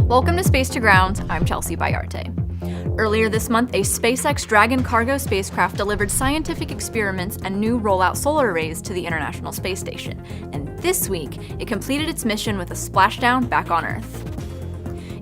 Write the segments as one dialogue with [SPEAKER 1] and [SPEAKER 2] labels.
[SPEAKER 1] Welcome to Space to Ground. I'm Chelsea Bayarte. Earlier this month, a SpaceX Dragon cargo spacecraft delivered scientific experiments and new rollout solar arrays to the International Space Station. And this week, it completed its mission with a splashdown back on Earth.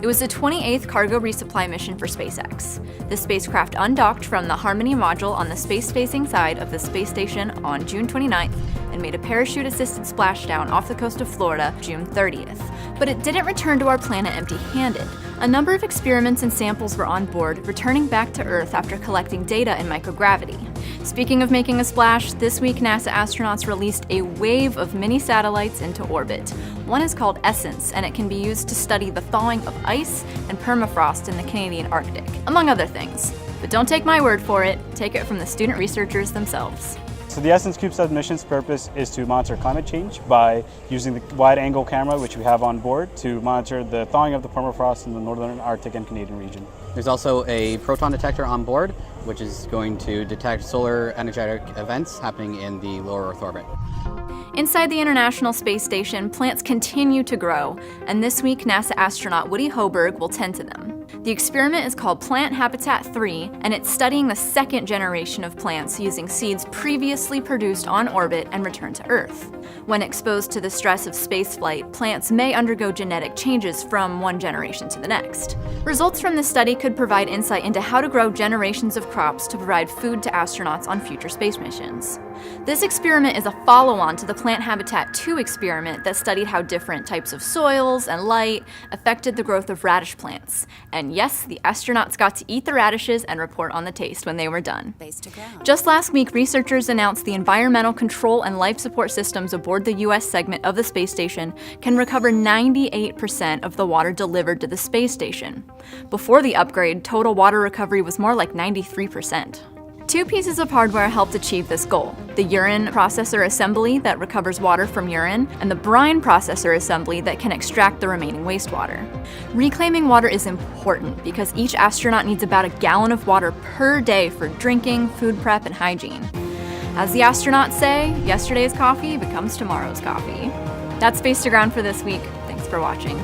[SPEAKER 1] It was the 28th cargo resupply mission for SpaceX. The spacecraft undocked from the Harmony module on the space-facing side of the space station on June 29th and made a parachute-assisted splashdown off the coast of Florida June 30th. But it didn't return to our planet empty-handed. A number of experiments and samples were on board, returning back to Earth after collecting data in microgravity. Speaking of making a splash, this week NASA astronauts released a wave of mini satellites into orbit. One is called ESSENCE, and it can be used to study the thawing of ice and permafrost in the Canadian Arctic, among other things. But don't take my word for it, take it from the student researchers themselves.
[SPEAKER 2] So the ESSENCE CubeSat mission's purpose is to monitor climate change by using the wide-angle camera, which we have on board, to monitor the thawing of the permafrost in the northern Arctic and Canadian region.
[SPEAKER 3] There's also a proton detector on board, which is going to detect solar energetic events happening in the lower Earth orbit.
[SPEAKER 1] Inside the International Space Station, plants continue to grow, and this week NASA astronaut Woody Hoburg will tend to them. The experiment is called Plant Habitat 3, and it's studying the second generation of plants using seeds previously produced on orbit and returned to Earth. When exposed to the stress of spaceflight, plants may undergo genetic changes from one generation to the next. Results from this study could provide insight into how to grow generations of crops to provide food to astronauts on future space missions. This experiment is a follow-on to the Plant Habitat 2 experiment that studied how different types of soils and light affected the growth of radish plants. And yes, the astronauts got to eat the radishes and report on the taste when they were done. Just last week, researchers announced the environmental control and life support systems aboard the U.S. segment of the space station can recover 98% of the water delivered to the space station. Before the upgrade, total water recovery was more like 93%. Two pieces of hardware helped achieve this goal: the urine processor assembly that recovers water from urine, and the brine processor assembly that can extract the remaining wastewater. Reclaiming water is important because each astronaut needs about a gallon of water per day for drinking, food prep, and hygiene. As the astronauts say, yesterday's coffee becomes tomorrow's coffee. That's Space to Ground for this week. Thanks for watching.